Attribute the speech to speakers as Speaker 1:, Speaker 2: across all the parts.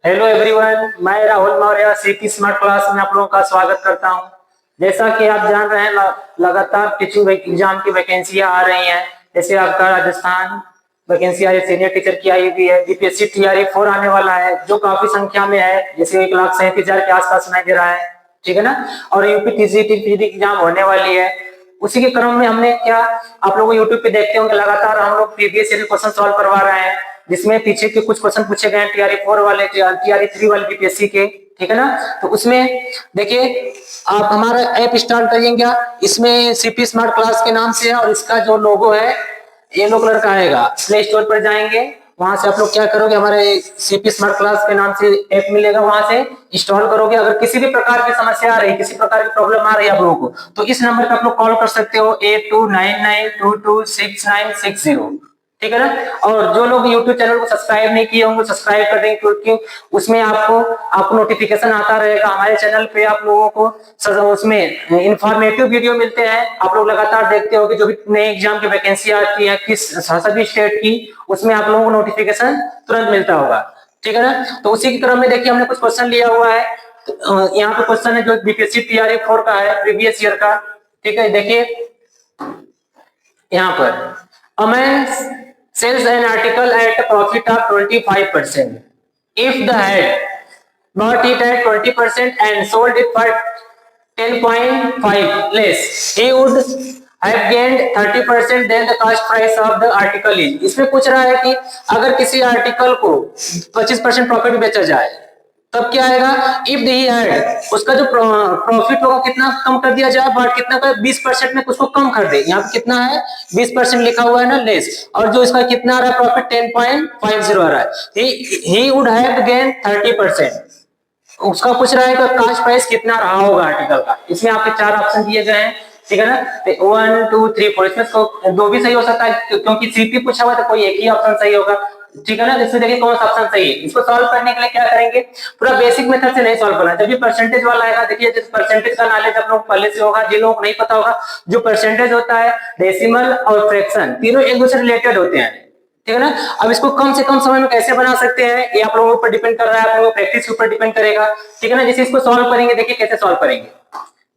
Speaker 1: Hello everyone, मैं Rahul Maurya CP smart class में आप लोगों का स्वागत करता हूं। जैसा कि आप जान रहे हैं, लगातार टीचिंग एग्जाम की वैकेंसियां आ रही हैं। जैसे आपका राजस्थान वैकेंसी आई, सीनियर टीचर की आई हुई है। बीपीएससी टीआरई 4 आने वाला है, जो काफी संख्या में है, जैसे 1,37,000 के आसपास सुनाई दे रहा है। ठीक है ना। और यूपी टीजीटी एग्जाम होने वाली है। उसी के क्रम में हमने क्या, आप लोग यूट्यूब पे देखते होंगे, लगातार हम लोग प्रीवियस ईयर क्वेश्चन सॉल्व करवा रहे हैं, जिसमें पीछे के कुछ क्वेश्चन पूछे गए हैं टीआरई 4 वाले, टीआरई 3 वाले बीपीएससी के। ठीक है ना। तो उसमें देखिए, आप हमारा ऐप इंस्टॉल करिएगा। इसमें सीपी स्मार्ट क्लास के नाम से है, और इसका जो लोगो है येलो कलर का आएगा। प्ले स्टोर पर जाएंगे, वहां से आप लोग क्या करोगे, हमारे सीपी स्मार्ट क्लास के नाम से ऐप मिलेगा, वहां से इंस्टॉल करोगे। अगर किसी भी प्रकार की समस्या आ रही है, किसी प्रकार की प्रॉब्लम आ रही है आप लोगों को, तो इस नंबर पर आप लोग कॉल कर सकते हो, 8299226960। ठीक है ना। और जो लोग YouTube चैनल को सब्सक्राइब नहीं किए होंगे, सब्सक्राइब कर देंगे, क्योंकि उसमें आपको नोटिफिकेशन आता रहेगा। हमारे चैनल पे आप लोगों को उसमें इंफॉर्मेटिव वीडियो मिलते हैं। आप लोग लगातार देखते हो कि जो भी नए एग्जाम की वैकेंसी आती है किस सभी स्टेट की, उसमें आप लोगों को नोटिफिकेशन तुरंत मिलता होगा। ठीक है ना। तो उसी के क्रम में देखिए, हमने कुछ क्वेश्चन लिया हुआ है। यहाँ पे क्वेश्चन है जो बीपीएससी टीआरई 4 का है, प्रीवियस ईयर का। ठीक है, देखिए यहाँ पर, a man sells an article at a profit of 25%. If the had bought it at 20% and sold it for 10.5 less, he would have gained 30%. Then the cost price of the article is. इसमें पूछ रहा है कि अगर किसी article को 25% profit में बेचा जाए, तब क्या आएगा, इफ दी हैड, उसका जो प्रॉफिट होगा कितना कम कर दिया जाए, बट कितना का 20% में उसको कम कर दे। यहाँ पे कितना है, 20% लिखा हुआ है ना, लेस। और जो इसका कितना आ रहा है प्रॉफिट, 10.50 आ रहा है। He would have gain 30%। उसका पूछ रहा है कि कास्ट प्राइस कितना रहा होगा आर्टिकल का। इसमें आपके 4 ऑप्शन दिए गए हैं। ठीक है ना। 1 2 3 4, इसमें 2 भी सही हो सकता है, क्योंकि सीपी पूछा हुआ तो कोई एक ही ऑप्शन सही होगा। ठीक है ना। इसमें देखिए कौन सा ऑप्शन सही है। इसको सॉल्व करने के लिए क्या करेंगे, पूरा बेसिक मेथड से नहीं सॉल्व करना। जब भी परसेंटेज वाला आएगा, देखिए जिस परसेंटेज का नॉलेज आप लोग पहले से होगा, जिन लोगों को नहीं पता होगा, जो परसेंटेज होता है, डेसिमल और फ्रैक्शन, तीनों एक दूसरे रिलेटेड होते हैं। ठीक है ना। अब इसको कम से कम समय में कैसे बना सकते हैं, ये आप लोगों पर डिपेंड कर रहा है, आप लोगों को प्रैक्टिस के ऊपर डिपेंड करेगा। ठीक है ना। जैसे इसको सॉल्व करेंगे, देखिए कैसे सॉल्व करेंगे।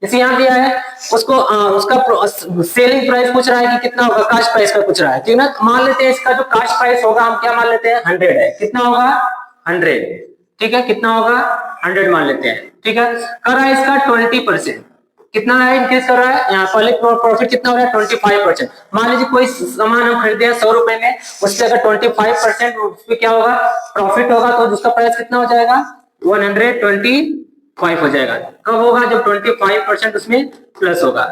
Speaker 1: जैसे यहाँ दिया है, उसको उसका सेलिंग प्राइस पूछ रहा है कि कितना होगा, कास्ट प्राइस का पूछ रहा है। ठीक है ना। मान लेते हैं इसका जो कास्ट प्राइस होगा, हम क्या मान लेते हैं, 100 है। कितना होगा, 100। ठीक है, कितना होगा, 100 मान लेते हैं। ठीक है। कर रहा है इसका 20%, कितना है, इंक्रीज कर रहा है। यहाँ पहले प्रॉफिट कितना हो रहा है, 25%। मान लीजिए कोई सामान हम खरीदे हैं 100 रुपए में, उससे अगर 25% उस पर क्या होगा, प्रॉफिट होगा, तो उसका प्राइस कितना हो जाएगा, 125 हो जाएगा। कब होगा, जब 25% उसमें प्लस होगा।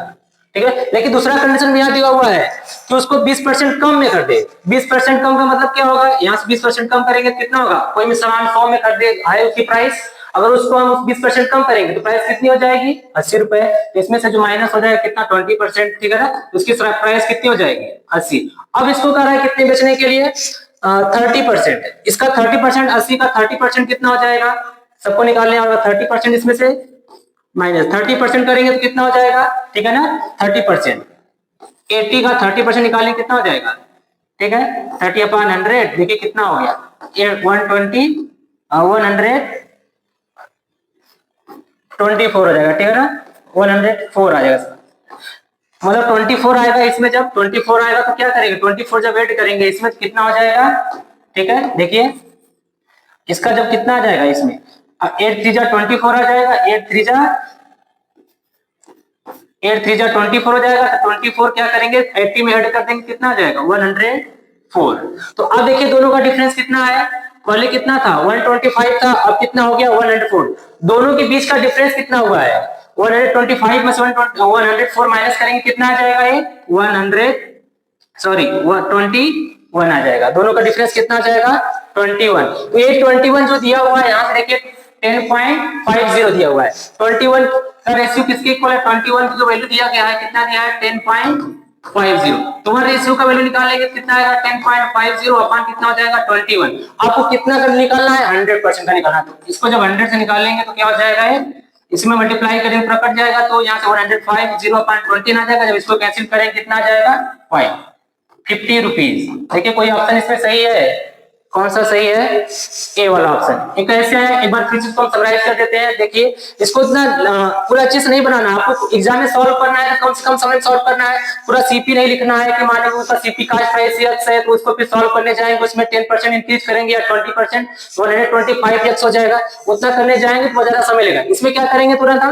Speaker 1: ठीक है। लेकिन दूसरा कंडीशन भी यहाँ दिया हुआ है कि उसको 20% कम में कर दे। 20% कम का मतलब क्या होगा, यहाँ से 20% कम करेंगे तो कितना होगा, कोई भी सामान 100 में कर दे, है उसकी प्राइस, अगर उसको हम 20% कम करेंगे तो प्राइस कितनी हो जाएगी, 80 रुपए। तो इसमें से जो माइनस हो जाएगा कितना, 20%। ठीक है ना। तो उसकी प्राइस कितनी हो जाएगी, 80। अब इसको कह रहा है कितने बेचने के लिए, 30%। इसका 30%, 80 का 30% कितना हो जाएगा, सबको निकालने वाला 30%, इसमें से माइनस 30% करेंगे तो कितना हो जाएगा। ठीक है ना। 30%, 80 का 30% निकालेंगे कितना हो जाएगा। ठीक है, 30/100, देखिए कितना हो गया, 120, 124 हो जाएगा। ठीक है ना। 104 आ जाएगा, मतलब 24 आएगा। इसमें जब 24 आएगा तो क्या करेंगे, 24 जब ऐड करेंगे इसमें तो कितना हो जाएगा। ठीक है, देखिए इसका जब कितना आ जाएगा, इसमें 8 3 जा 24 आ जाएगा, 8 3 जा 24 हो जाएगा। तो 24 क्या करेंगे, 80 में ऐड कर देंगे, कितना आ जाएगा, 104। तो अब देखिए दोनों का डिफरेंस कितना है, पहले कितना था, 125 था, अब कितना हो गया, 104। दोनों के बीच का डिफरेंस कितना हुआ है, 125 में से 104 माइनस करेंगे कितना आ जाएगा, ये 121 आ जाएगा। दोनों का डिफरेंस कितना आ जाएगा, 21। तो ये 21 जो दिया हुआ है यहाँ से देखिए 10.50 दिया हुआ है। 21 का रेशियो किसके इक्वल है, 21 की जो वैल्यू दिया गया है, कितना दिया है, 10.50। तो वहां रेशियो का वैल्यू निकालेंगे कितना आएगा, 10.50 अपन कितना हो जाएगा, 21। आपको कितना कर निकालना है, 100% का निकालना है। तो इसको जब 100 से निकालेंगे तो क्या हो जाएगा, ये इसमें मल्टीप्लाई करेंगे पूरा कट जाएगा, तो यहाँ से 105 आ जाएगा। जब इसको कैंसिल करेंगे कितना आ जाएगा, 50 रुपीज। देखिए कोई ऑप्शन इसमें सही है, कौन सा सही है? ए वाला ऑप्शन। एक ऐसे है, एक बार फिर से इसको हम समराइज कर देते हैं। देखिए इसको इतना पूरा अच्छे से नहीं बनाना, आपको एग्जाम में सॉल्व करना है, कम से कम समय में सॉल्व करना है। पूरा सीपी नहीं लिखना है कि माने उसका सीपी कास्ट प्राइस एक्स है तो उसको फिर सॉल्व करने जाएंगे, उसमें 10% इंक्रीज करेंगे या 20%, 125 एक्स हो जाएगा, उतना करने जाएंगे तो ज्यादा समय लगेगा। इसमें क्या करेंगे, तुरंत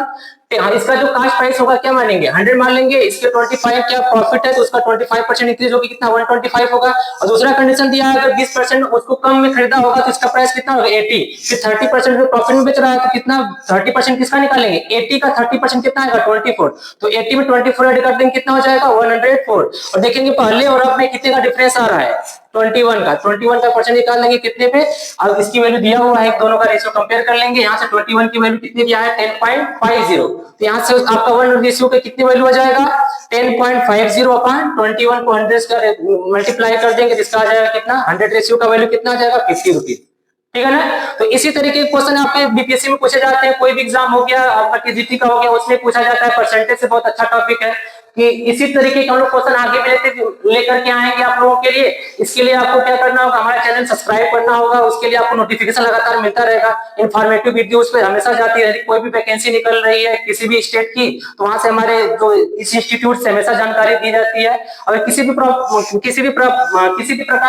Speaker 1: हम इसका जो कास्ट प्राइस होगा क्या मानेंगे, 100 मान लेंगे। इसके 25 क्या प्रॉफिट है तो उसका 25% इंक्रीज होगी, कितना 125 होगा। और दूसरा कंडीशन दिया है अगर 20% उसको कम में खरीदा होगा तो इसका प्राइस कितना होगा, 80। फिर 30% जो प्रॉफिट में बेच रहा है तो कितना 30% किसका निकालेंगे, 80 का 30% कितना आएगा, 24। तो 80 में 24 ऐड कर देंगे, कितना हो जाएगा 104। और देखेंगे पहले और अब में कितने का डिफरेंस आ रहा है, 21 का परसेंट निकाल लेंगे कितने पे। अब इसकी वैल्यू दिया हुआ है, दोनों का रेशियो कंपेयर कर लेंगे। यहाँ से 21 की वैल्यू कितनी दिया है, 10.50। तो यहाँ से आपका 1 रेशियो के कितनी वैल्यू आ जाएगा, 10.50 अपॉन 21 को 100 का मल्टीप्लाई कर देंगे, जिसका आ जाएगा कितना, 100 रेशियो का वैल्यू कितना आ जाएगा, 50 रुपीज। ठीक है ना। तो इसी तरीके के क्वेश्चन आपके बीपीएससी में पूछे जाते हैं, कोई भी एग्जाम हो गया आपका टीजीटी का हो गया उसमें पूछा जाता है। परसेंटेज से बहुत अच्छा टॉपिक है कि इसी तरीके के हम लोग क्वेश्चन आगे भी लेकर के आएंगे आप लोगों के लिए। इसके लिए आपको क्या करना होगा, हमारा चैनल सब्सक्राइब करना होगा, उसके लिए आपको नोटिफिकेशन लगातार मिलता रहेगा। इन्फॉर्मेटिव वीडियोस पे हमेशा जाती रहेगी, कोई भी वैकेंसी निकल रही है किसी भी स्टेट की तो वहां से हमारे जो इस इंस्टीट्यूट से हमेशा जानकारी दी जाती है। अगर किसी भी प्रकार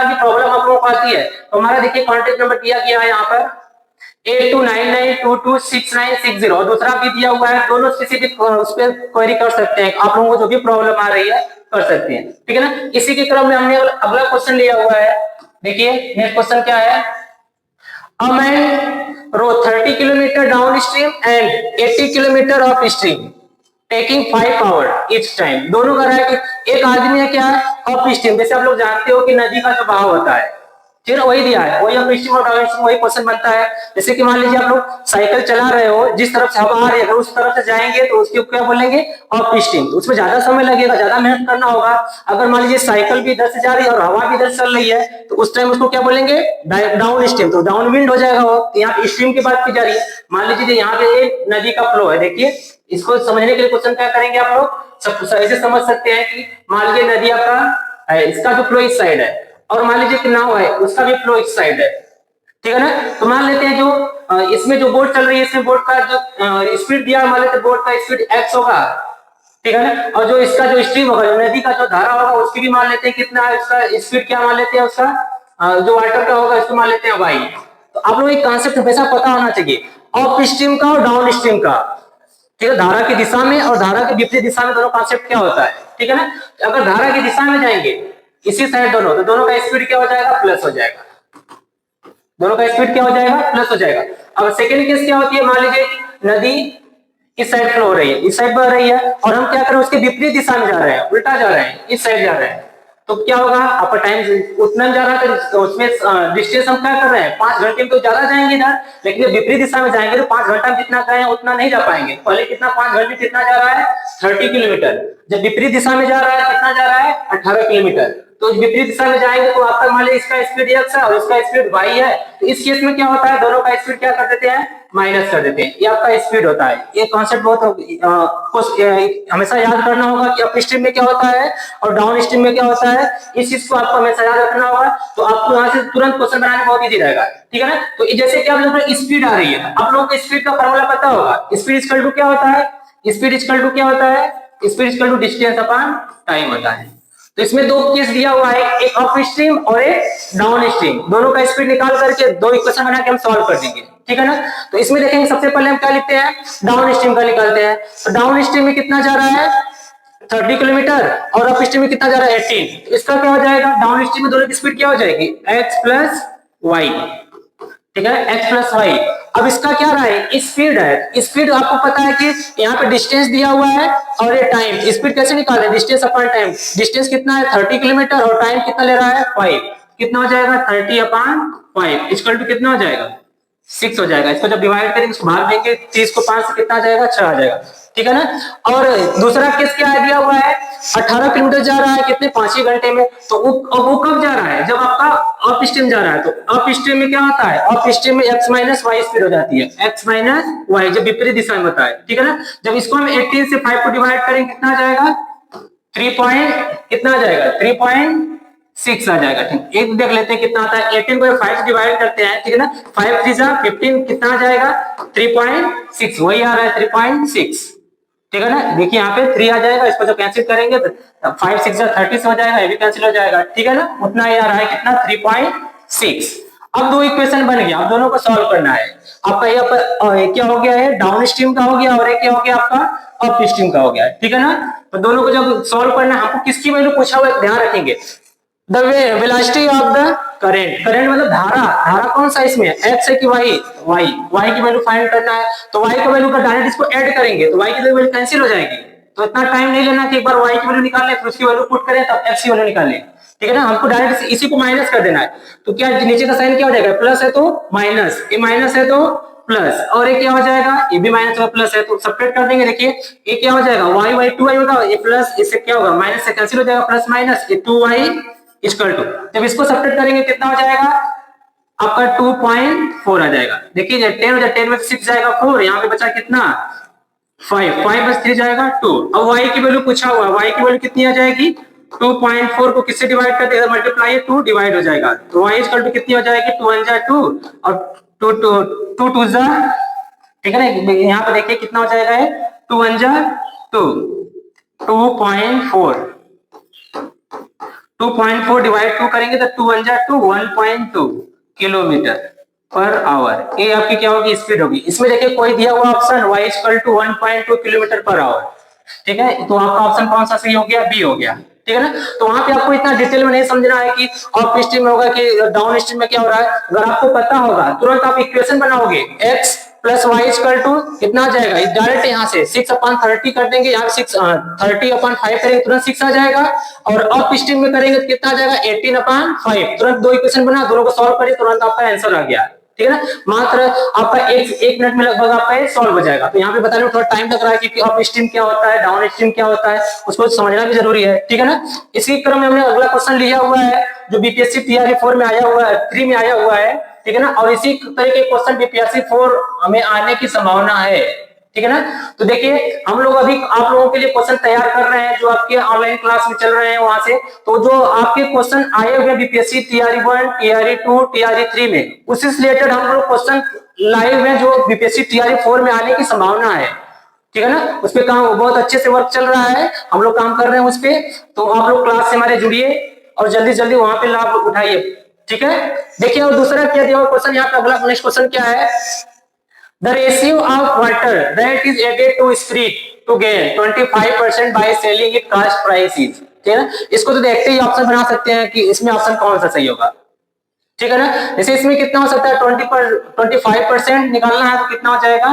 Speaker 1: की प्रॉब्लम आप लोगों को आती है तो हमारा देखिए कॉन्टेक्ट नंबर दिया गया है यहाँ पर 8299226960 और दूसरा भी दिया हुआ है, दोनों किसी भी उस पर क्वेरी कर सकते हैं, आप लोगों को जो भी प्रॉब्लम आ रही है कर सकते हैं। ठीक है ना। इसी के क्रम में हमने अगला क्वेश्चन लिया हुआ है। देखिए नेक्स्ट क्वेश्चन क्या है, a man row 30 kilometre downstream and 80 kilometre upstream taking 5 hour each time. दोनों का रहा है कि एक आदमी है क्या है अप स्ट्रीम, जैसे आप लोग जानते हो कि नदी का जो बहाव होता है, फिर वही दिया है, वही अप स्ट्रीम और डाउन स्ट्रीम वही क्वेश्चन बनता है। जैसे कि मान लीजिए आप लोग साइकिल चला रहे हो, जिस तरफ से हवा आ रही है अगर उस तरफ से जाएंगे तो उसके क्या बोलेंगे, अप स्ट्रीम। उसमें ज्यादा समय लगेगा, ज्यादा मेहनत करना होगा। अगर मान लीजिए साइकिल भी इधर से जा रही है और हवा भी इधर चल रही है तो उस टाइम उसको क्या बोलेंगे, डाउन स्ट्रीम, तो डाउन विंड हो जाएगा वो। यहाँ पे स्ट्रीम की बात की जा रही है। मान लीजिए यहाँ पे नदी का फ्लो है, देखिए इसको समझने के लिए क्वेश्चन क्या करेंगे आप लोग, ऐसे समझ सकते हैं कि मान लीजिए नदी आपका इसका जो फ्लो इस साइड है और मान लीजिए कि नाव है उसका भी फ्लो इस साइड है। ठीक है ना। तो मान लेते हैं जो इसमें जो बोट चल रही है, इसमें बोट का जो स्पीड दिया मान लेते हैं बोट का स्पीड x होगा। ठीक है ना। और जो इसका जो स्ट्रीम होगा, जो नदी का जो धारा होगा उसकी भी मान लेते हैं कितना है, उसका स्पीड क्या मान लेते हैं, उसका जो वाटर का होगा इसको मान लेते हैं y। तो आप लोग एक कॉन्सेप्ट हमेशा पता होना चाहिए, अप स्ट्रीम का और डाउन स्ट्रीम का। ठीक है, धारा की दिशा में और धारा के विपरीत दिशा में दोनों कॉन्सेप्ट क्या होता है। ठीक है ना। अगर धारा की दिशा में जाएंगे इसी साइड दोनों, तो दोनों का स्पीड क्या हो जाएगा, प्लस हो जाएगा। दोनों का स्पीड क्या हो जाएगा, प्लस हो जाएगा। अब सेकंड केस क्या होती है, मान लीजिए नदी इस साइड फ्लो हो रही है, इस साइड बह रही है और हम क्या करें उसके विपरीत दिशा में जा रहे हैं, उल्टा जा रहे हैं, इस साइड जा रहे हैं, तो क्या होगा आपका टाइम उतना जा रहा है तो उसमें डिस्टेंस हम क्या कर रहे हैं 5 घंटे में तो ज्यादा जाएंगे इधर, लेकिन जब विपरीत दिशा में जाएंगे तो 5 घंटा में जितना गए उतना नहीं जा पाएंगे। पहले कितना 5 घंटे कितना जा रहा है 30 किलोमीटर, जब विपरीत दिशा में जा रहा है कितना जा रहा है 18 किलोमीटर। तो विपरीत दिशा में जाएंगे तो आपका मान लीजिए इसका स्पीड x है और इसका स्पीड y है, तो इस केस में क्या होता है दोनों का स्पीड क्या कर देते हैं, माइनस कर देते हैं। ये आपका स्पीड होता है। ये कॉन्सेप्ट बहुत हमेशा याद करना होगा कि अप स्ट्रीम में क्या होता है और डाउन स्ट्रीम में क्या होता है, इस चीज को आपको हमेशा याद रखना होगा। तो आपको यहाँ से तुरंत क्वेश्चन बनाने बहुत इजी रहेगा। ठीक है ना। तो जैसे कि आप लोगों को स्पीड आ रही है, आप लोगों को स्पीड का फॉर्मूला पता होगा, स्पीड इक्वल टू क्या होता है, स्पीड इक्वल टू क्या होता है, speed equal to distance upon time होता है। तो इसमें दो केस दिया हुआ है, एक अप स्ट्रीम और एक डाउन स्ट्रीम, दोनों का स्पीड निकाल करके दो इक्वेशन बना के हम सॉल्व कर देंगे। ठीक है ना। तो इसमें देखेंगे सबसे पहले हम क्या लिखते हैं, डाउन स्ट्रीम का निकालते हैं। तो डाउन स्ट्रीम में कितना जा रहा है 30 किलोमीटर और अप स्ट्रीम में कितना जा रहा है 18। इसका क्या हो जाएगा, डाउन स्ट्रीम में दोनों की स्पीड क्या हो जाएगी x प्लस वाई। ठीक है, x प्लस वाई। अब इसका क्या रहा है, स्पीड है। स्पीड आपको पता है कि यहाँ पे डिस्टेंस दिया हुआ है और ये टाइम, स्पीड कैसे निकाले, डिस्टेंस अपॉन टाइम। डिस्टेंस कितना है 30 किलोमीटर और टाइम कितना ले रहा है 5, कितना हो जाएगा 30 अपॉन 5 इक्वल टू कितना हो जाएगा 6 हो जाएगा। इसको जब डिवाइड करेंगे इसको भाग देंगे 30 को 5 से कितना आ जाएगा 6 आ जाएगा। ठीक है ना। और दूसरा केस क्या दिया हुआ है 18 किलोमीटर जा रहा है कितने 5 ही घंटे में। तो वो कब जा रहा है, जब आपका अप स्ट्रीम जा रहा है। तो अप स्ट्रीम में क्या होता है, अप स्ट्रीम में x माइनस वाई स्पीड हो जाती है, x माइनस वाई जब विपरीत दिशा में होता है। ठीक है ना। जब इसको हम 18 से 5 को डिवाइड करेंगे कितना आ जाएगा 3 पॉइंट कितना आ जाएगा 6 आ जाएगा। ठीक, एक देख लेते हैं कितना आता है। 18 को 5 डिवाइड करते हैं, ठीक है ना, 5 3 जा 15, कितना आ जाएगा 3.6, वही आ रहा है 3.6, ठीक है ना। देखिए यहाँ पे 3 आ जाएगा, इसको जब कैंसिल करेंगे तो 5 6 जा 30 हो जाएगा, ये भी कैंसिल हो जाएगा, ठीक है ना। उतना ही आ रहा है कितना 3.6। अब दो इक्वेशन बन गया, अब दोनों को सॉल्व करना है। आपका यहाँ पर क्या हो गया है, डाउन स्ट्रीम का हो गया और एक क्या हो गया आपका अप स्ट्रीम का हो गया, ठीक है ना। तो दोनों को जब सॉल्व करना है, हमको किसकी वैल्यू पूछा हुआ है ध्यान रखेंगे, the velocity of the current, current मतलब धारा, धारा कौन सा इसमें एक्स है कि वाई, वाई, वाई की वैल्यू फाइंड करना है। तो वाई की वैल्यू का डायरेक्ट इसको ऐड करेंगे तो वाई की वैल्यू कैंसिल हो जाएगी। तो इतना टाइम नहीं लेना कि एक बार वाई की वैल्यू निकाल ले फिर उसकी वैल्यू पुट करें तब एक्स की वैल्यू निकालें, ठीक है ना। हमको डायरेक्ट इसी को माइनस कर देना है। तो क्या नीचे का साइन क्या हो जाएगा, प्लस है तो माइनस, ये माइनस है तो प्लस, और ये क्या हो जाएगा, ये भी माइनस और प्लस है तो सब्ट्रैक्ट कर देंगे। देखिए ये क्या हो जाएगा, y y 2y होगा, ये प्लस इससे क्या होगा माइनस से कैंसिल हो जाएगा, प्लस माइनस ये 2y इक्वल टू, जब इसको सब्ट्रैक्ट करेंगे कितना हो जाएगा आपका 2.4 आ जाएगा। देखिए 10 हो जाए, 10 में 6 जाएगा 4, यहाँ पे बचा कितना 5, 5 बस 3 जाएगा 2। अब y की वैल्यू पूछा हुआ है, y की वैल्यू कितनी आ जाएगी 2.4 को किससे डिवाइड करते हैं, मल्टीप्लाई है 2 डिवाइड हो जाएगा, तो y इक्वल टू कितनी हो जाएगी 2 1 जा 2 और 2 2 2 जा, ठीक है ना। यहाँ पे देखिए कितना हो जाएगा, 2 1 जा 2, 2.4, 2.4 डिवाइड 2 करेंगे तो 2 1 जा 2, 1.2 किलोमीटर पर आवर, ये आपकी क्या होगी स्पीड होगी। इसमें देखिए कोई दिया हुआ option y equal to 1.2 kilometre per hour, ठीक है, तो आपका ऑप्शन कौन सा सही हो गया, बी हो गया, ठीक है ना। तो वहां पे आपको इतना डिटेल में नहीं समझना है कि अप स्ट्रीम में होगा कि डाउन स्ट्रीम में क्या हो रहा है। अगर आपको पता होगा तुरंत आप इक्वेशन बनाओगे, x plus Y equal to कितना आ जाएगा, डायरेक्ट यहाँ से 6/30 कर देंगे, यहाँ 30/5 करेंगे तुरंत 6 आ जाएगा, और अप स्ट्रीम में करेंगे तो कितना आ जाएगा 18/5। तुरंत दो इक्वेशन बना, दोनों को सॉल्व करिए, तुरंत आपका आंसर आ गया, ठीक है ना। मात्र आपका एक मिनट में लगभग आपका ये सॉल्व हो जाएगा। तो यहाँ पे बताने में थोड़ा टाइम लग रहा है क्योंकि अप स्ट्रीम क्या होता है, डाउन स्ट्रीम क्या होता है, उसको समझना भी जरूरी है, ठीक है ना। इसी क्रम में हमने अगला क्वेश्चन लिया हुआ है जो बीपीएससी टीआरई 4 में आया हुआ है, 3 में आया हुआ है, ठीक है ना, और इसी तरह के क्वेश्चन बीपीएससी 4 में आने की संभावना है, ठीक है ना। तो देखिए हम लोग अभी आप लोगों के लिए क्वेश्चन तैयार कर रहे हैं जो आपके ऑनलाइन क्लास में चल रहे हैं वहां से। तो जो आपके क्वेश्चन आए हुए बीपीएससी टीआरई 1 टीआरई 2 टीआरई 3 में, उसी से रिलेटेड हम लोग क्वेश्चन लाइव हैं जो बीपीएससी टीआरई 4 में आने की संभावना है, ठीक है ना। उस पे काम बहुत अच्छे से वर्क चल रहा है, हम लोग काम कर रहे हैं उस पे। तो आप लोग क्लास से हमारे जुड़िए और जल्दी जल्दी वहां पे लाभ उठाइए, ठीक है। देखिए और दूसरा क्या दिया हुआ क्वेश्चन, यहाँ पे अगला नेक्स्ट क्वेश्चन क्या है, the ratio of water that is added to spirit to gain 25% by selling it cost price is, ठीक है ना। इसको तो देखते ही ऑप्शन बना सकते हैं कि इसमें ऑप्शन कौन सा सही होगा, ठीक है ना। जैसे इसमें कितना हो सकता है 25% निकालना है तो कितना हो जाएगा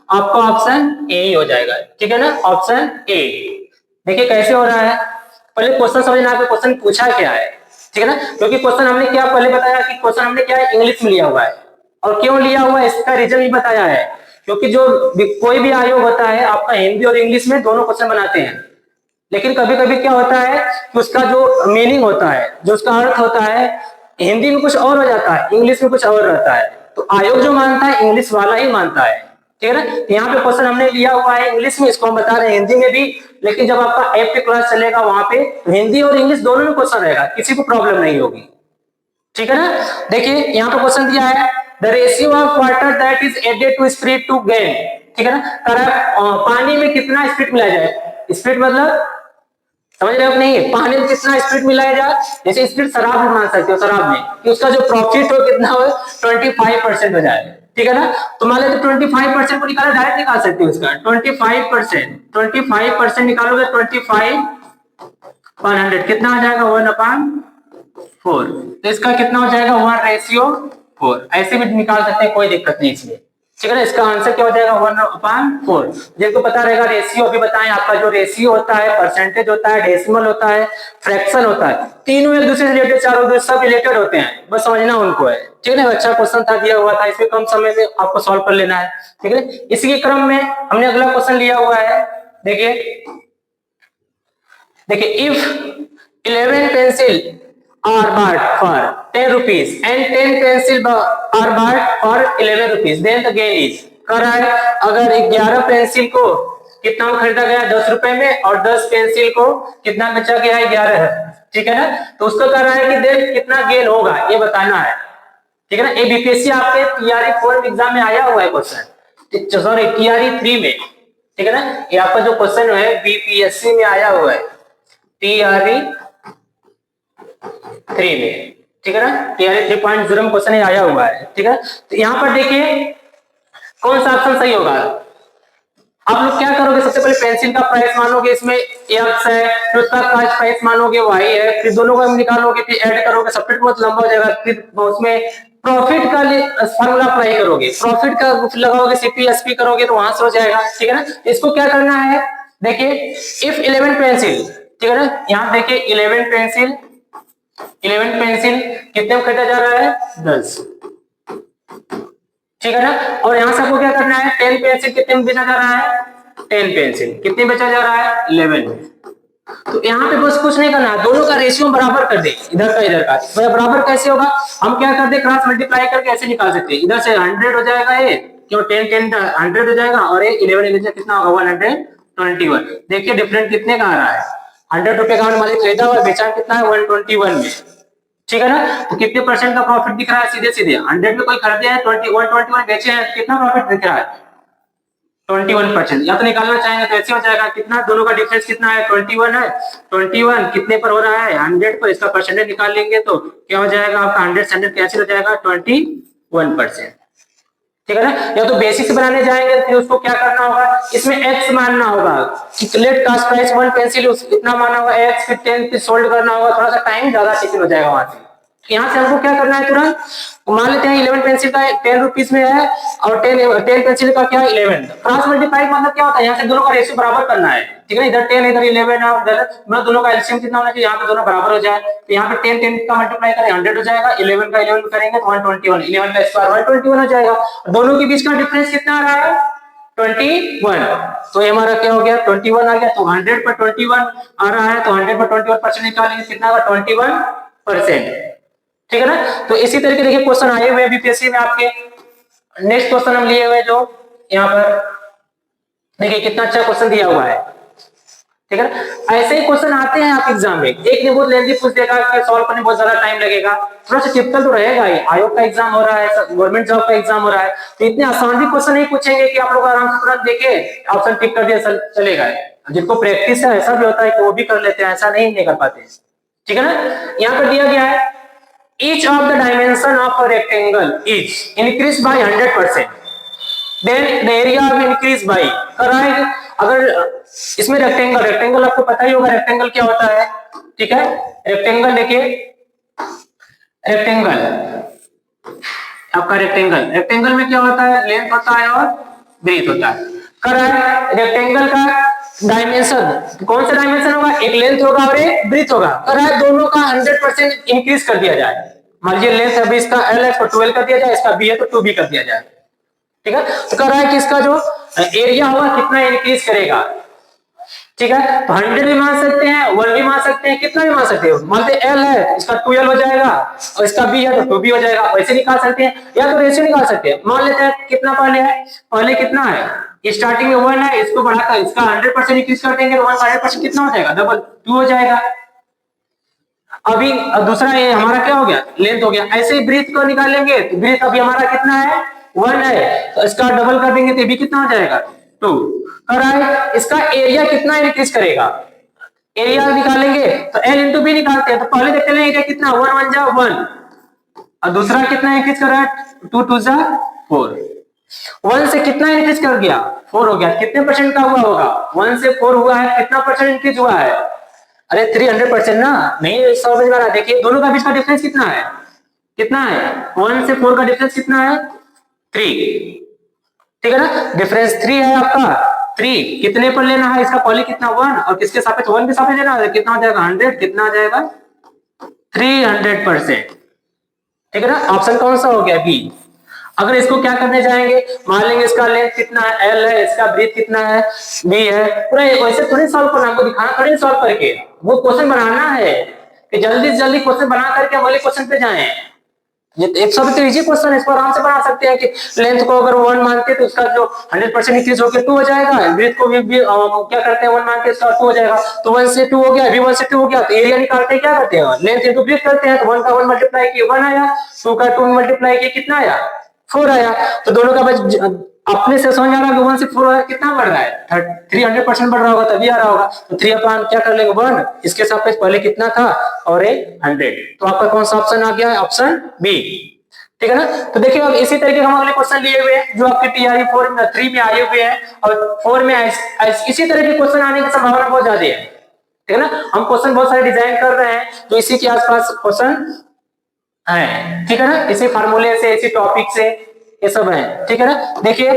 Speaker 1: आपका ऑप्शन ए हो जाएगा, ठीक है ना, ऑप्शन ए। देखिए कैसे हो रहा है, पहले क्वेश्चन समझना है क्वेश्चन पूछा क्या है, ठीक है ना, क्योंकि क्वेश्चन हमने क्या पहले बताया कि क्वेश्चन हमने क्या है इंग्लिश में लिया हुआ है, और क्यों लिया हुआ है इसका रीजन भी बताया है, क्योंकि जो कोई भी आयोग होता है आपका हिंदी और इंग्लिश में दोनों क्वेश्चन बनाते हैं, लेकिन कभी कभी क्या होता है कि उसका जो मीनिंग होता है, जो उसका अर्थ होता है, हिंदी में कुछ और हो जाता है, इंग्लिश में कुछ और रहता है। तो आयोग जो मानता है इंग्लिश वाला ही मानता है, ठीक है ना। यहाँ पे क्वेश्चन हमने लिया हुआ है इंग्लिश में, इसको हम बता रहे हैं हिंदी में भी, लेकिन जब आपका ऐप पे क्लास चलेगा वहां पे हिंदी और इंग्लिश दोनों में क्वेश्चन रहेगा, किसी को प्रॉब्लम नहीं होगी, ठीक है ना। देखिए यहाँ पे क्वेश्चन दिया है the ratio of water that is added to spirit to gain, ठीक है ना। पानी में कितना स्पिरिट मिलाया जाए, स्पिरिट मतलब समझ रहे हो नहीं, पानी में कितना स्पिरिट मिलाया जाए, जैसे स्पिरिट शराब में मान सकते हो, शराब में कि उसका जो प्रॉफिट हो कितना हो 25% हो जाए, ठीक है ना। तो मान लेते 25% को निकाला, डायरेक्ट निकाल सकते हो इसका 25% निकालोगे 25/100 कितना आ जाएगा 1/4, तो इसका कितना हो जाएगा 1/4, ऐसे भी निकाल सकते हैं कोई दिक्कत नहीं इसमें, ठीक है ना। इसका आंसर क्या हो जाएगा 1/4। जिनको पता रहेगा रेशियो अभी बताएं, आपका जो रेशियो होता है परसेंटेज होता है, डेसिमल होता है, फ्रैक्शन होता है, तीनों एक दूसरे से रिलेटेड, चारों सब रिलेटेड होते हैं, बस समझना उनको है, ठीक है ना। अच्छा क्वेश्चन था दिया हुआ था, इसमें कम समय में आपको सॉल्व कर लेना है, ठीक है। इसी के क्रम में हमने अगला क्वेश्चन लिया हुआ है, देखिए if 11 pencil are bought for 10 rupees and 10 pencil are bought for 11 rupees, then the gain is, कर रहा है अगर 11 पेंसिल को कितना खरीदा गया 10 रुपए में और 10 पेंसिल को कितना बेचा गया है ठीक है ना। तो उसको कह रहा है कि देख कितना गेन होगा ये बताना है, ठीक है ना। ये बीपीएससी आपके टीआरई 4 एग्जाम में आया हुआ है क्वेश्चन, सॉरी टीआरई 3 में, ठीक है ना। ये आपका जो क्वेश्चन है बीपीएससी में आया हुआ है टीआरई 3 में, ठीक है ना। टीआरई 3.0 में क्वेश्चन आया हुआ है, ठीक है। तो यहाँ पर देखिए कौन सा ऑप्शन सही होगा। आप लोग क्या करोगे, सबसे पहले पेंसिल का प्राइस मानोगे, इसमें एक्स है, फिर उसका कास्ट प्राइस मानोगे वाई है, फिर दोनों को निकालोगे, फिर ऐड करोगे, सब्ट्रैक्ट बहुत लंबा हो जाएगा, फिर उसमें प्रॉफिट का फॉर्मूला अप्लाई करोगे, प्रॉफिट का लगाओगे, सीपीएसपी करोगे तो वहां से हो जाएगा, ठीक है ना। इसको क्या करना है, देखिए इफ 11 पेंसिल, ठीक है ना, यहाँ देखिए 11 पेंसिल कितने में खरीदा जा रहा है 10, ठीक है ना। और यहां से आपको क्या करना है 10 पेंसिल कितने में बेचा जा रहा है, 10 पेंसिल कितने बेचा जा रहा है 11 में। तो यहाँ पे बस कुछ नहीं करना है, दोनों का रेशियो बराबर कर दे, इधर का इधर का। तो बराबर कैसे होगा, हम क्या कर दे क्रॉस मल्टीप्लाई करके ऐसे निकाल सकते हैं, इधर से 100 हो जाएगा ये, क्यों 10 10 100 हो जाएगा, और ये 11 कितना होगा 121। देखिए डिफरेंट कितने का आ रहा है, 100 रुपए का मालिक खरीदा हुआ, बेचा कितना है 121 में, ठीक है ना। तो कितने परसेंट का प्रॉफिट दिख रहा है, सीधे सीधे 100 में कोई खरीदे हैं 121 बेचे हैं, कितना प्रॉफिट दिख रहा है 21%। या तो निकालना चाहेंगे तो ऐसे हो जाएगा, कितना दोनों का डिफरेंस कितना है 21 है, 21 कितने पर हो रहा है 100 पर, इसका परसेंटेज निकाल लेंगे तो क्या हो जाएगा आपका 100 से 100 कैंसिल हो जाएगा 21%, ठीक है ना। या तो बेसिक बनाने जाएंगे फिर उसको क्या करना होगा, इसमें एक्स मानना होगा, लेट कास्ट प्राइस 1 पेंसिल इतना माना होगा एक्स, फिर 10 पे सोल्ड करना होगा, थोड़ा सा टाइम ज्यादा टेकन हो जाएगा वहां से। यहाँ से हमको क्या करना है, तुरंत मान लेते हैं 11 पेंसिल का 10 रुपीज में है, और 10 पेंसिल का क्या 11, क्रॉस मल्टीप्लाई मतलब क्या होता है, यहाँ से दोनों का रेशियो बराबर करना है, ठीक है ना। इधर 10 इधर 11 है, मतलब दोनों का एलसीएम कितना होना चाहिए, यहाँ पे दोनों बराबर हो जाए। तो यहाँ पे 10 10 का मल्टीप्लाई करें 100 हो जाएगा, 11 का 11 करेंगे तो 121, 11 का स्क्वायर 121 हो जाएगा। दोनों के बीच का डिफरेंस कितना आ रहा है 21। तो ये हमारा क्या हो गया 21 आ गया, तो 100 पर 21 आ रहा है, तो 100 पर 21% निकालेंगे कितना होगा 21%, ठीक है ना। तो इसी तरीके देखिए क्वेश्चन आए हुए बीपीएससी में आपके। नेक्स्ट क्वेश्चन हम लिए हुए जो यहाँ पर देखिए कितना अच्छा क्वेश्चन दिया हुआ है, ठीक है ना। ऐसे ही क्वेश्चन आते हैं आप एग्जाम में, एक ने बहुत लेंथी पूछ देगा कि सॉल्व करने में बहुत ज्यादा टाइम लगेगा, थोड़ा सा टिपिकल तो रहेगा ही, आयोग का एग्जाम हो रहा है, गवर्नमेंट जॉब का एग्जाम हो रहा है, तो इतने आसान भी क्वेश्चन नहीं पूछेंगे कि आप लोग आराम से तुरंत देखे ऑप्शन टिक कर दिया चलेगा। जिनको प्रैक्टिस है ऐसा भी होता है कि वो भी कर लेते हैं, ऐसा नहीं कर पाते, ठीक है ना। यहाँ पर दिया गया है each of the dimension of a rectangle is increased by 100%, then the area will increase by, कर रहा है अगर इसमें रेक्टेंगल आपको पता ही होगा रेक्टेंगल क्या होता है, ठीक है। रेक्टेंगल देखिए, रेक्टेंगल आपका रेक्टेंगल में क्या होता है लेंथ होता है और ब्रीथ होता है। कर रहा है रेक्टेंगल का डायमेंशन कौन सा डायमेंशन होगा, एक लेंथ होगा और एक ब्रीथ होगा। कर रहा है दोनों का 100% इंक्रीज कर दिया जाए, मान लीजिए लेंथ अभी इसका L है तो 12 कर दिया जाए, इसका B है तो 2B कर दिया जाए, ठीक है। तो कह रहा है कि इसका जो एरिया होगा कितना इंक्रीज करेगा, ठीक है। तो 100 भी मान सकते हैं, 1 भी मान सकते हैं, कितना भी मान सकते हो। मान लेते L है इसका 12 हो जाएगा और इसका B है तो 2B हो जाएगा, वैसे निकाल सकते हैं या तो रेशियो निकाल सकते हैं। मान लेते हैं कितना पहले है, पहले कितना है स्टार्टिंग में 1 है, इसको बढ़ाकर इसका 100% इंक्रीज कर देंगे तो 1 का 100% कितना हो जाएगा डबल 2 हो जाएगा। अभी दूसरा ये हमारा क्या हो गया लेंथ हो गया। ऐसे ही ब्रीथ को निकालेंगे तो ब्रीथ अभी हमारा कितना है 1 है, तो इसका डबल कर देंगे तो भी कितना हो जाएगा 2। कर रहा है इसका एरिया कितना इंक्रीज करेगा, एरिया निकालेंगे तो L इंटू बी निकालते हैं। तो पहले देखते हैं एरिया कितना 1 1 जा 1 और दूसरा कितना इंक्रीज कर रहा है 2 2 जा 4। 1 से कितना इंक्रीज कर गया 4 हो गया, कितने परसेंट का हुआ होगा 1 से 4 हुआ है, कितना परसेंट इंक्रीज हुआ है, अरे 300% ना, नहीं समझ में आ रहा। देखिए दोनों का बीच का डिफरेंस कितना है 1 से 4 का डिफरेंस कितना है 3, ठीक है ना। डिफरेंस 3 है आपका, 3 कितने पर लेना है इसका पहले कितना 1 और किसके सापेक्ष 1 के सापेक्ष लेना है, कितना हो जाएगा 100, कितना आ जाएगा 300%, ठीक है ना। ऑप्शन कौन सा हो गया बी। अगर इसको क्या करने जाएंगे मान लेंगे इसका लेंथ कितना है L है, इसका ब्रीथ कितना है B है, पूरा वैसे थोड़ी सॉल्व करना, हमको दिखाना थोड़ी सॉल्व करके, वो क्वेश्चन बनाना है कि जल्दी से जल्दी क्वेश्चन बना करके हम अगले क्वेश्चन पे जाएं। एक सब तो इजी क्वेश्चन है, इसको आराम से बना सकते हैं कि लेंथ को अगर 1 मानते हैं तो उसका जो 100% इंक्रीज होकर 2 हो जाएगा, ब्रेथ को भी क्या करते हैं 1 मान के इसका 2 हो जाएगा, तो 1 से 2 हो गया, अभी 1 से 2 हो गया, तो एरिया निकालते हैं क्या करते हैं लेंथ इनटू ब्रेथ करते हैं, तो 1 का 1 मल्टीप्लाई किया 1 आया, 2 का 2 मल्टीप्लाई किया कितना आया 4 आया, तो दोनों का बस अपने से समझ आ रहा है 1 से 4 कितना बढ़ रहा है 300% बढ़ रहा होगा तभी आ रहा होगा, तो 3 अपन क्या कर लेंगे 1, इसके सापेक्ष पहले कितना था और 100, तो आपका कौन सा ऑप्शन आ गया ऑप्शन बी, ठीक है ना। तो देखिए अब इसी तरीके हम अगले क्वेश्चन लिए हुए हैं जो आपके टीआरई 4 में 3 में आए हुए हैं और 4 में इसी तरह के क्वेश्चन आने की संभावना बहुत ज्यादा है, ठीक है ना। हम क्वेश्चन बहुत सारे डिजाइन कर रहे हैं तो इसी के आसपास क्वेश्चन है, ठीक है ना, इसी फार्मूले से इसी टॉपिक से ये सब है, ठीक है ना। देखिए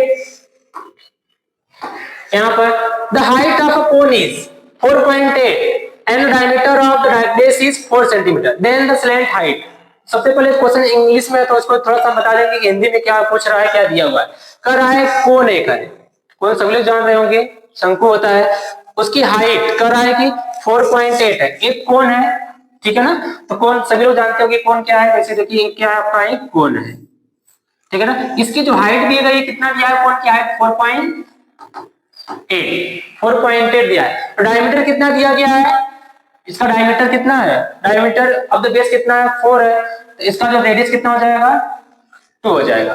Speaker 1: यहाँ पर the height of a cone is 4.8 and diameter of the base is 4 centimeter, then the slant height। सबसे पहले क्वेश्चन इंग्लिश में है तो उसको थोड़ा सा बता देंगे कि हिंदी में क्या पूछ रहा है, क्या दिया हुआ है। कर रहा है कोन है, कर कौन सभी लोग जान रहे होंगे शंकु होता है, उसकी हाइट कर रहा है कि 4.8 है, एक कोन है, ठीक है ना। तो कोन सभी लोग जानते होंगे कोन क्या है, वैसे देखिए क्या आपका एक कोन है, ठीक है ना। इसकी जो हाइट दी गई कितना दिया है, कोन की हाइट 4.8 दिया है, डायमीटर कितना दिया गया है, इसका डायमीटर कितना है, डायमीटर ऑफ द बेस कितना है 4 है, तो इसका जो रेडियस कितना हो जाएगा 2 हो जाएगा,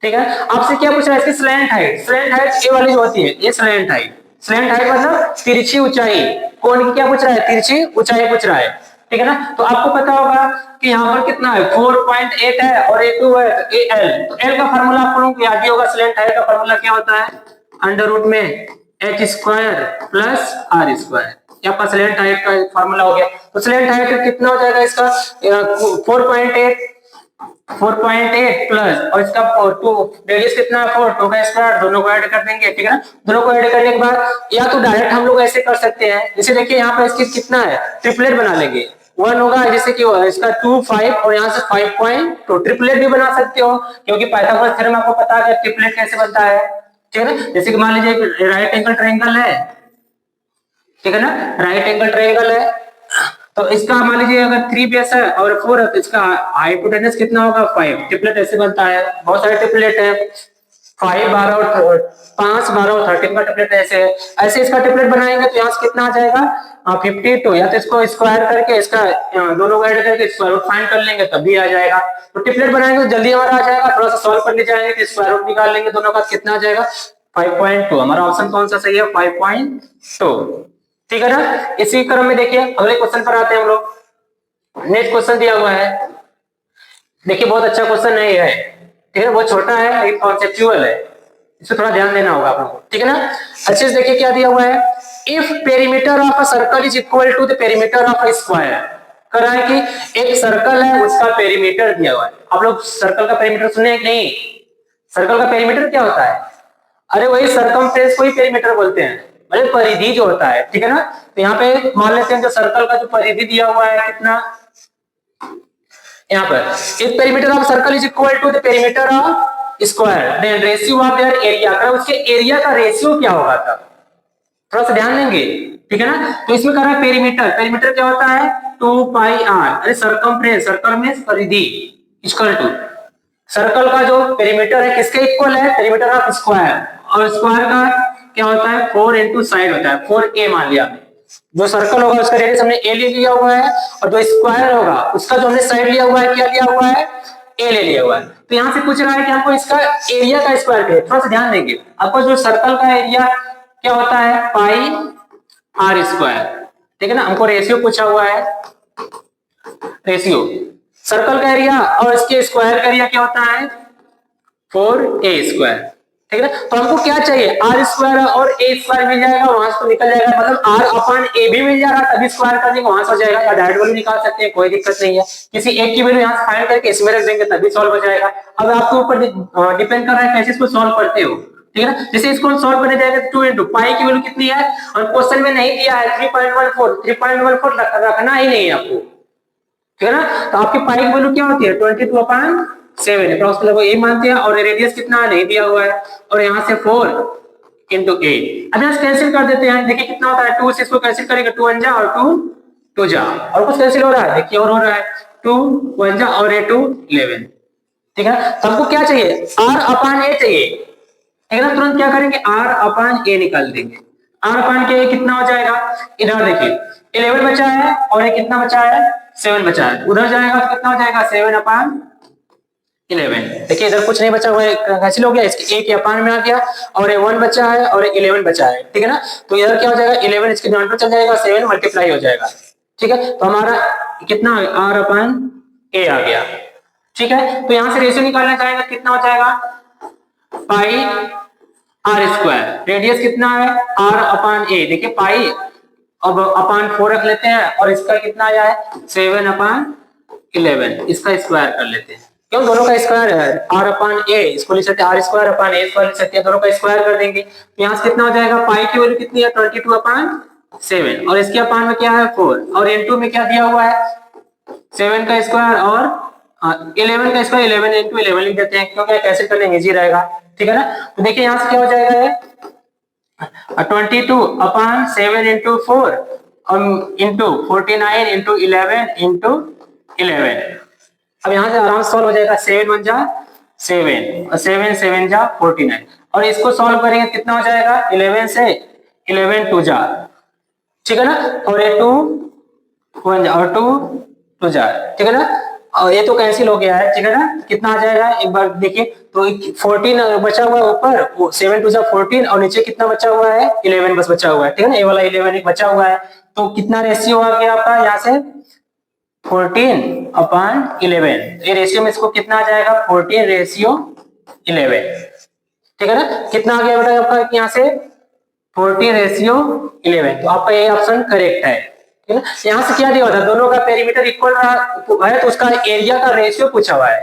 Speaker 1: ठीक है। आपसे क्या पूछ रहा है इसकी स्लैंट हाइट, स्लैंट हाइट ये वाली जो होती है ये स्लैंट हाइट, स्लैंट हाइट मतलब तिरछी ऊंचाई, कोन की क्या पूछ रहा है तिरछी ऊंचाई पूछ रहा है, ठीक है ना। तो आपको पता होगा कि यहाँ पर कितना है 4.8 है और ये 2 है, तो एल, तो एल का फार्मूला आप लोगों को याद ही होगा, स्लैंट हाइट का फार्मूला क्या होता है अंडर रूट में h square plus r square, यहाँ पर स्लैंट हाइट का फार्मूला हो गया। तो स्लैंट हाइट कितना हो जाएगा इसका 4.8 प्लस और इसका 2 रेडियस कितना है 4, 2 का स्क्वायर, दोनों को ऐड कर देंगे, ठीक है ना। दोनों को ऐड करने के बाद या तो डायरेक्ट हम लोग ऐसे कर सकते हैं, जैसे देखिए यहाँ पर इसकी कितना है ट्रिपलेट बना लेंगे, 1 होगा जैसे कि इसका 2 5 और यहाँ से 5.2 ट्रिपलेट भी बना सकते हो क्योंकि पाइथागोरस थ्योरम आपको पता है ट्रिपलेट कैसे बनता है, ठीक है ना। जैसे कि मान लीजिए राइट एंगल ट्रायंगल है, ठीक है ना, राइट एंगल ट्रायंगल है, तो इसका मान लीजिए अगर 3 बेस है और 4 है तो इसका हाइपोटेनस कितना होगा 5, ट्रिपलेट ऐसे बनता है, बहुत सारे ट्रिपलेट है 5 12 और 5 12 और 13 का ट्रिपलेट ऐसे है, ऐसे इसका ट्रिपलेट बनाएंगे तो यहाँ से कितना आ जाएगा 52, या तो इसको स्क्वायर करके इसका दोनों को ऐड करके स्क्वायर रूट फाइंड कर लेंगे तब भी आ जाएगा, तो ट्रिपलेट बनाएंगे तो जल्दी हमारा आ जाएगा, थोड़ा सा सॉल्व करने जाएंगे तो स्क्वायर रूट निकाल लेंगे दोनों का, कितना आ जाएगा 5.2, हमारा ऑप्शन कौन सा सही है 5.2, ठीक है ना। इसी क्रम में देखिए अगले क्वेश्चन पर आते हैं हम लोग। नेक्स्ट क्वेश्चन दिया हुआ है, देखिए बहुत अच्छा क्वेश्चन नहीं है, ठीक है, बहुत छोटा है लेकिन कॉन्सेप्चुअल है, इसमें थोड़ा ध्यान देना होगा आप लोगों को, ठीक है ना। अच्छे से देखिए क्या दिया हुआ है, if perimeter of a circle is equal to the perimeter of a square, कर रहा है कि एक सर्कल है उसका पेरीमीटर दिया हुआ है। आप लोग सर्कल का पेरीमीटर सुने कि नहीं, सर्कल का पेरीमीटर क्या होता है, अरे वही सरकमफ्रेंस को ही पेरीमीटर बोलते हैं, मतलब परिधि जो होता है, ठीक है ना। तो यहाँ पे मान लेते हैं जो सर्कल का जो परिधि दिया हुआ है कितना, यहाँ पर if perimeter of circle is equal to the perimeter of square then ratio of their area, अगर उसके एरिया का रेशियो क्या होगा तब थोड़ा सा ध्यान देंगे, ठीक है ना। तो इसमें कर रहा है पेरीमीटर, पेरीमीटर क्या होता है 2 पाई r, अरे सरकमफ्रेंस, सर्कल में परिधि इक्वल टू सर्कल का जो पेरीमीटर है किसके इक्वल है पेरीमीटर ऑफ स्क्वायर, और स्क्वायर का क्या होता है 4 इंटू साइड होता है 4a मान लिया, जो सर्कल होगा उसका रेडियस हमने a ले लिया हुआ है और जो स्क्वायर होगा उसका जो हमने साइड लिया हुआ है क्या लिया हुआ है a ले लिया हुआ है। तो यहाँ से पूछ रहा है कि हमको इसका एरिया का स्क्वायर करें, थोड़ा सा ध्यान देंगे, आपको जो सर्कल का एरिया क्या होता है पाई r स्क्वायर, ठीक है ना। हमको रेशियो पूछा हुआ है, रेशियो सर्कल का एरिया और इसके स्क्वायर का एरिया क्या होता है 4a स्क्वायर, ठीक है ना। तो हमको क्या चाहिए आर स्क्वायर और a स्क्वायर मिल जाएगा, वहां से तो निकल जाएगा, मतलब r अपॉन a भी मिल जा रहा है तभी स्क्वायर कर देंगे वहां से हो जाएगा, या डायरेक्ट वैल्यू निकाल सकते हैं कोई दिक्कत नहीं है, किसी एक की वैल्यू यहाँ से फाइंड करके इसमें रख देंगे तभी सॉल्व हो जाएगा। अब आपके ऊपर डिपेंड कर रहा है कैसे इसको सॉल्व करते हो, ठीक है ना। जैसे इसको सॉल्व करने जाएगा 2 इंटू पाई की वैल्यू कितनी है और क्वेश्चन में नहीं दिया है 3.14 रखना ही नहीं है आपको, ठीक है ना। तो आपकी पाई की वैल्यू क्या होती है 22/7 अप्रॉक्सिमेटली वो a मानते हैं, और रेडियस कितना नहीं दिया हुआ है, और यहाँ से 4 इंटू a। अब यहाँ से कैंसिल कर देते हैं, देखिए कितना होता है 2 से इसको कैंसिल करेंगे 2 1 जा और 2 2 जा, और कुछ कैंसिल हो रहा है देखिए और हो रहा है 2 1 जा और a 2 11। ठीक है, तो हमको क्या चाहिए, r अपान a चाहिए। ठीक है ना, तुरंत क्या करेंगे, r अपान a निकाल देंगे। r अपान के कितना हो जाएगा, इधर देखिए 11 बचा है और ये कितना बचा है, 7 बचा है, उधर जाएगा तो कितना हो जाएगा 7 अपान 11। देखिए इधर कुछ नहीं बचा हुआ है, कैंसिल हो गया, इसके एक अपान में आ गया और 1 बचा है और 11 बचा है। ठीक है ना, तो इधर क्या हो जाएगा 11 इसके डिनोमिनेटर चल जाएगा, 7 मल्टीप्लाई हो जाएगा। ठीक है, तो हमारा कितना r अपान a आ गया। ठीक है, तो यहां से रेशियो निकालना चाहेगा, कितना हो जाएगा पाई आर स्क्वायर, रेडियस कितना है r अपान a। देखिए पाई अब अपान 4 रख लेते हैं और इसका कितना आया है 7 अपान 11, इसका स्क्वायर कर लेते हैं, क्यों दोनों का स्क्वायर है, r अपान a इसको लिख सकते हैं, r square upon a square लिख सकते हैं, दोनों का स्क्वायर कर देंगे। तो यहाँ से कितना हो जाएगा, पाई की वैल्यू कितनी है 22 अपान 7 और इसके अपान में क्या है 4 और इनटू में क्या दिया हुआ है 7 का स्क्वायर और 11 का स्क्वायर, 11 इंटू 11 लिख देते हैं क्योंकि कैसे करने में इजी रहेगा। ठीक है ना, तो देखिए यहाँ से क्या हो जाएगा है 22 अपान 7 इंटू 4 और इंटू 49 इंटू 11 इंटू 11। अब यहाँ से आराम से सॉल्व हो जाएगा, 7 1 जा 7 और 7 7 जा 49 और इसको सॉल्व करेंगे कितना हो जाएगा 11 से 11 2 जा। ठीक है ना, और ये 2 1 जा और 2 2 जा। ठीक है ना, और ये तो कैंसिल हो गया है। ठीक है ना, कितना आ जाएगा एक बार देखिए, तो 14 बचा हुआ है ऊपर, 7 2 जा 14 और नीचे कितना बचा हुआ है 11 बस बचा हुआ है। ठीक है ना, ये वाला 11 एक बचा हुआ है, तो कितना रेशियो आ गया आपका यहाँ से 14 अपान 11, ये रेशियो में इसको कितना आ जाएगा 14 रेशियो 11। ठीक है ना, कितना आ गया बेटा आपका यहाँ से 14 रेशियो 11, तो आपका ये ऑप्शन करेक्ट है। ठीक है ना, यहाँ से क्या दिया हुआ था, दोनों का पेरीमीटर इक्वल है तो उसका एरिया का रेशियो पूछा हुआ है।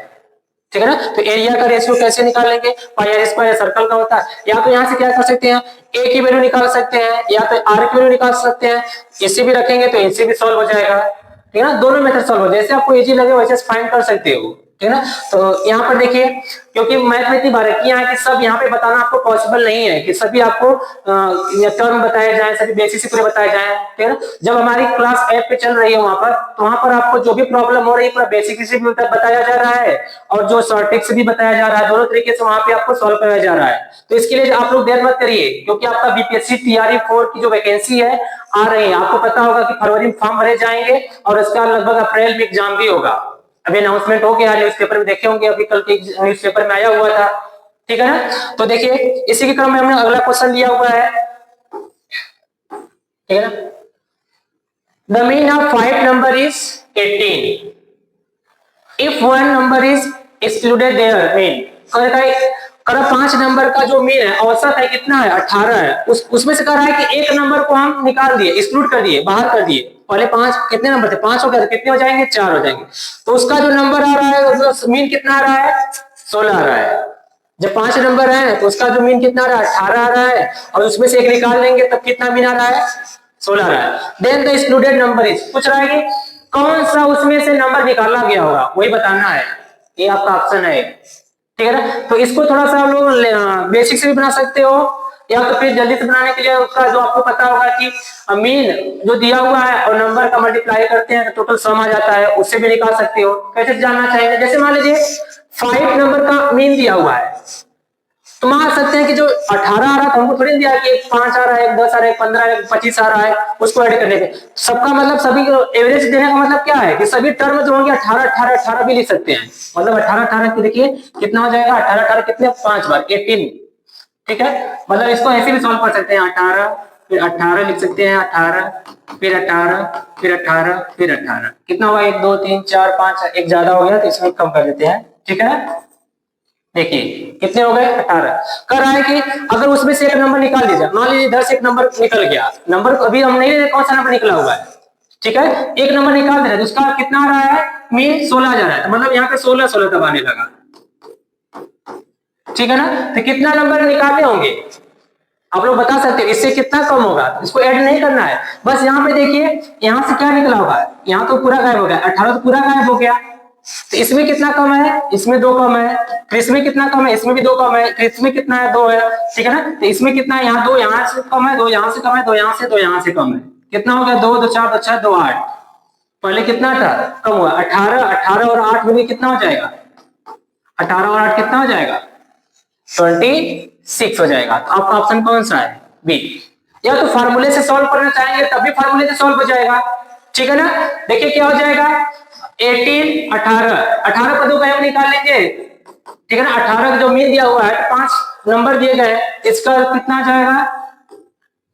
Speaker 1: ठीक है ना, तो एरिया का रेशियो कैसे निकालेंगे, पाई आर स्क्वायर सर्कल का होता है, या तो यहाँ से क्या कर सकते हैं a की वैल्यू निकाल सकते हैं या तो r की वैल्यू निकाल सकते हैं, इसे भी रखेंगे तो इसे भी सॉल्व हो जाएगा। ठीक है ना, दोनों मेथड सॉल्व हो, जैसे आपको इजी लगे वैसे फाइंड कर सकते हो। ठीक है ना, तो यहाँ पर देखिए क्योंकि मैथ में इतनी बारीकियां हैं कि सब यहाँ पे बताना आपको पॉसिबल नहीं है कि सभी आपको टर्म बताए जाए, सभी बेसिस पूरे बताए जाए। ठीक है ना, जब हमारी क्लास ऐप पे चल रही है वहां पर, तो वहां पर आपको जो भी प्रॉब्लम हो रही है पूरा बेसिक से भी बताया जा रहा है और जो शॉर्ट ट्रिक से भी बताया जा रहा है, दोनों तरीके से वहां पे आपको सॉल्व कराया जा रहा है। तो इसके लिए आप लोग देर मत करिए, क्योंकि आपका बीपीएससी टीआरई 4 की जो वैकेंसी है आ रही है, आपको पता होगा कि फरवरी में फॉर्म भरे जाएंगे और इसका लगभग अप्रैल में एग्जाम भी होगा। अभी अनाउंसमेंट हो गया, न्यूज़पेपर में देखे होंगे, अभी कल के न्यूज़पेपर में आया हुआ था। ठीक है ना, तो देखिए इसी के क्रम में हमने अगला क्वेश्चन लिया हुआ है। ठीक है ना, the mean of 5 number is 18 if 1 number is excluded there mean. अगर 5 नंबर का जो मीन है औसत है कितना है 18 है, उसमें से कह रहा है कि एक नंबर को हम निकाल दिए, एक्सक्लूड कर दिए, बाहर कर दिए। पहले 5 कितने नंबर थे 5 हो गया, तो कितने हो जाएंगे 4 हो जाएंगे, तो उसका जो नंबर आ रहा है उसका मीन कितना आ रहा है 16 आ रहा है। जब 5 नंबर है तो उसका जो मीन कितना आ रहा है 18 आ रहा है और उसमें से एक निकाल लेंगे तब कितना मीन आ रहा है 16 आ रहा है। Then the excluded number is, पूछ रहा है कि कौन सा उसमें से नंबर निकाला गया होगा, वही बताना है, ये आपका ऑप्शन है। ठीक है ना, तो इसको थोड़ा सा हम लोग बेसिक से भी बना सकते हो या तो फिर जल्दी से बनाने के लिए उसका जो आपको पता होगा कि मीन जो दिया हुआ है और नंबर का मल्टीप्लाई करते हैं तो टोटल सम आ जाता है, उससे भी निकाल सकते हो। कैसे जानना चाहेंगे, जैसे मान लीजिए 5 नंबर का मीन दिया हुआ है, तो मान सकते हैं कि जो 18 आ रहा था हमको थोड़ी दिया कि 5 आ रहा है 10 आ रहा है 15 आ रहा है 25 आ रहा है, उसको ऐड करने पे सबका मतलब सभी को एवरेज देने का मतलब क्या है कि सभी टर्म जो होंगे 18 18 18 भी लिख सकते हैं, मतलब 18 18 की देखिए कितना हो जाएगा 18 18 कितने 5 बार 18। ठीक है, मतलब इसको ऐसे भी सॉल्व कर सकते हैं, 18 फिर 18 लिख सकते हैं, 18 फिर 18 फिर 18 फिर 18, कितना हुआ 1 2 3 4 5, एक ज्यादा हो गया तो इसमें कम कर देते हैं। ठीक है, देखिए कितने हो गए 18। कर रहा है कि अगर उसमें से एक नंबर निकाल दीजिए, मान लीजिए 10 एक नंबर निकल गया, नंबर अभी हम नहीं कौन सा नंबर निकला हुआ है। ठीक है, एक नंबर निकाल दे रहे हैं तो उसका कितना आ रहा है मीन 16 जा रहा है, तो मतलब यहाँ पे 16 16 तब आने लगा। ठीक है ना, तो कितना नंबर निकाले होंगे आप लोग बता सकते हो, इससे कितना कम होगा, इसको ऐड नहीं करना है, बस यहाँ पे देखिए यहाँ से क्या निकला होगा, यहाँ तो पूरा गायब हो गया 18 तो पूरा गायब हो गया, तो इसमें कितना कम है इसमें 2 कम है, फिर इसमें कितना कम है इसमें भी 2 कम है, फिर इसमें कितना है 2 है। ठीक है ना, तो इसमें कितना है यहाँ 2 यहाँ से कम है 2 यहाँ से कम है 2 यहाँ से 2 यहाँ से कम है, कितना हो गया 2 2 4 2 6 2 8। पहले कितना था, कम हुआ, 18, 18 और 8 मिलकर कितना हो जाएगा, 18 और 8 कितना हो जाएगा, 26 हो जाएगा। तो आपका ऑप्शन कौन सा है, बी। या तो फार्मूले से सॉल्व करना चाहेंगे तब भी फार्मूले से सॉल्व हो जाएगा, ठीक है ना। देखिए क्या हो जाएगा, 18, 18 पदों का हम निकाल लेंगे, ठीक है ना। 18 का जो मीन दिया हुआ है, 5 नंबर दिए गए, इसका कितना आ जाएगा,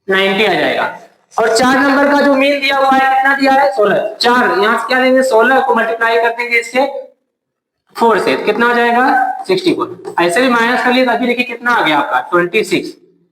Speaker 1: 90 आ जाएगा। और 4 नंबर का जो मीन दिया हुआ है कितना दिया है, 16, 4 यहाँ से क्या लेंगे, 16 को मल्टीप्लाई कर देंगे इसके 4 से, कितना आ जाएगा, 64। ऐसे भी माइनस कर लिए अभी देखिए कितना आ गया आपका 26,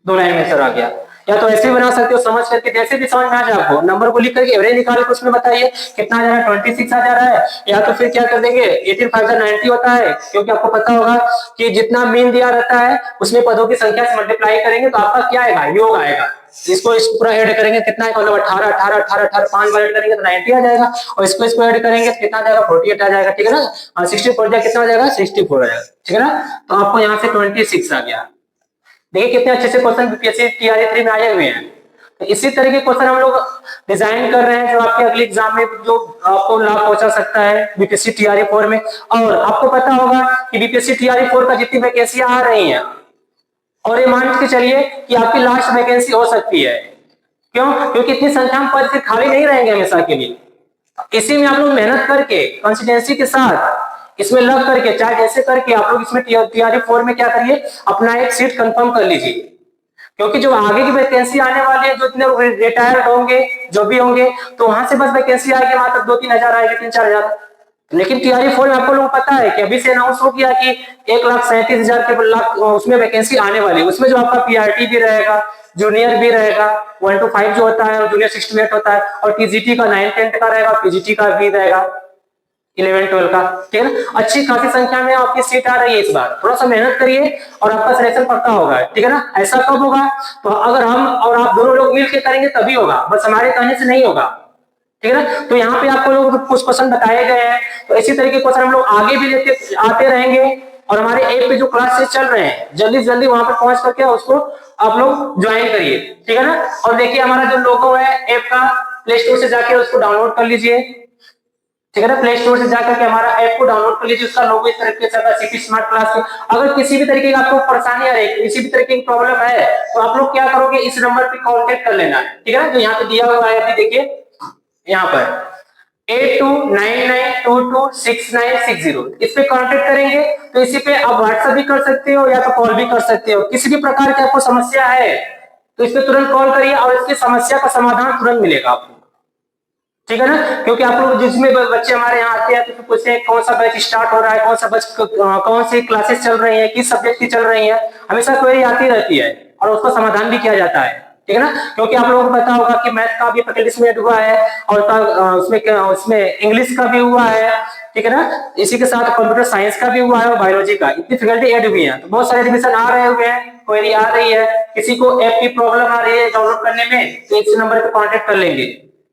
Speaker 1: दो लाइन में सर आ गया। या तो ऐसे भी बना सकते हो समझ करके, जैसे भी समझ में आ जाए आपको, नंबर को लिख करके एवरेज निकाल के उसमें बताइए कितना आ जा रहा है, 26 आ जा रहा है। या तो फिर क्या कर देंगे, 18 होता है, क्योंकि आपको पता होगा कि जितना मीन दिया रहता है उसमें पदों की संख्या से मल्टीप्लाई करेंगे तो आपका क्या आएगा, योग आएगा। इसको पूरा ऐड करेंगे कितना है, मतलब 18 18 18 18 5 बार ऐड करेंगे तो 90 आ जाएगा, और इसको ऐड करेंगे तो कितना आ जाएगा, 48 आ जाएगा, ठीक है ना। 64 कितना आ जाएगा, 64 आ जाएगा, ठीक है ना। तो आपको यहाँ से 26 आ गया। देखिए कितने अच्छे से क्वेश्चन बीपीएससी टीआरई 3 में आए हुए हैं। तो इसी तरह के क्वेश्चन हम लोग डिजाइन कर रहे हैं जो आपके अगले एग्जाम में जो आपको लाभ पहुंचा सकता है बीपीएससी टीआरई 4 में। और आपको पता होगा कि बीपीएससी टीआरई 4 का जितनी वैकेंसी आ रही है, और ये मान के चलिए कि आपकी लास्ट वैकेंसी हो सकती है, क्यों, क्योंकि इतनी संख्या में पद खाली नहीं रहेंगे हमेशा के लिए। इसी में आप लोग मेहनत करके कंसिस्टेंसी के साथ इसमें लग करके, चाहे जैसे करके आप लोग इसमें टीआरई 4 में क्या करिए, अपना एक सीट कंफर्म कर लीजिए, क्योंकि जो आगे की वैकेंसी आने वाली है, जो इतने रिटायर्ड होंगे जो भी होंगे, तो वहां से बस वैकेंसी आएगी, वहां तक 2-3 हजार आएगी, 3-4 हजार। लेकिन टीआरई 4 में आपको लोग पता है कि अभी से अनाउंस हो गया कि 1,37,000 के लाख उसमें वैकेंसी आने वाली है। उसमें जो आपका पीआरटी भी रहेगा, जूनियर भी रहेगा, 1 to 5 जो होता है, और जूनियर 6 to 8 होता है, और टीजीटी का 9-10 का रहेगा, पीजीटी का भी रहेगा 11-12 का, ठीक है ना। अच्छी खासी संख्या में आपकी सीट आ रही है इस बार, थोड़ा सा मेहनत करिए और आपका सिलेक्शन पक्का होगा, ठीक है ना। ऐसा कब होगा, तो अगर हम और आप दोनों लोग मिलकर करेंगे तभी होगा, बस हमारे कहने से नहीं होगा, ठीक है ना। तो यहाँ पे आपको लोग कुछ क्वेश्चन बताए गए हैं, तो इसी तरह के क्वेश्चन हम लोग आगे भी लेते आते रहेंगे। और हमारे ऐप पे जो क्लासेस चल रहे हैं, जल्दी जल्दी वहां पर पहुंच करके उसको आप लोग ज्वाइन करिए, ठीक है ना। और देखिए हमारा जो लोगो है ऐप का, प्ले स्टोर से जाके उसको डाउनलोड कर लीजिए, ठीक है ना। प्ले स्टोर से जाकर के हमारा ऐप को डाउनलोड कर लीजिए, उसका लोगो इस तरह से आता है सीपी स्मार्ट क्लास के। अगर किसी भी तरीके का आपको परेशानी आ रही है, किसी भी तरीके की प्रॉब्लम है, तो आप लोग क्या करोगे, इस नंबर पे कांटेक्ट कर लेना, ठीक है ना, जो यहाँ पे दिया हुआ है, अभी देखिए यहाँ पर 8299226960, इस पे कांटेक्ट करेंगे तो इसी पे आप व्हाट्सएप भी कर सकते हो या तो कॉल भी कर सकते हो। किसी भी प्रकार की आपको समस्या है तो इस पे तुरंत कॉल करिए और इसकी समस्या का समाधान तुरंत मिलेगा आपको, ठीक है ना। क्योंकि आप लोग जिसमें बच्चे हमारे यहाँ आते हैं तो पूछते हैं कौन सा बैच स्टार्ट हो रहा है, कौन सा बैच, कौन सी क्लासेस चल रही है, किस सब्जेक्ट की चल रही है, हमेशा क्वेरी आती रहती है और उसका समाधान भी किया जाता है, ठीक है ना। क्योंकि आप लोगों को पता होगा कि मैथ का भी फैकल्टी में ऐड हुआ है और उसमें इंग्लिश का भी हुआ है, ठीक है ना। इसी के साथ कंप्यूटर साइंस का भी हुआ है और बायोलॉजी का, इतनी फैकल्टी ऐड हुई है, तो बहुत सारे एडमिशन आ रहे हुए हैं, क्वेरी आ रही है, किसी को ऐप की प्रॉब्लम आ रही है डाउनलोड करने में, तो इस नंबर पे कांटेक्ट कर लेंगे,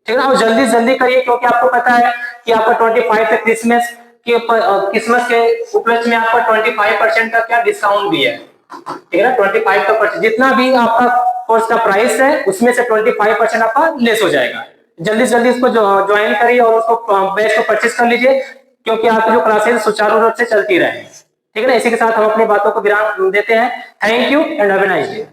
Speaker 1: ठीक है ना। और जल्दी जल्दी करिए क्योंकि आपको पता है कि आपका 25 तक क्रिसमस के उपलक्ष्य में आपका 25% का क्या डिस्काउंट भी है, ठीक है ना। 25 का जितना भी आपका कोर्स का प्राइस है उसमें से 25% आपका लेस हो जाएगा। जल्दी जल्दी इसको ज्वाइन करिए और उसको बैच को परचेस कर लीजिए, क्योंकि आपकी जो क्लासेस सुचारू रूप से चलती रहे, ठीक है ना। इसी के साथ हम अपनी बातों को विराम देते हैं। Thank you and have a nice day.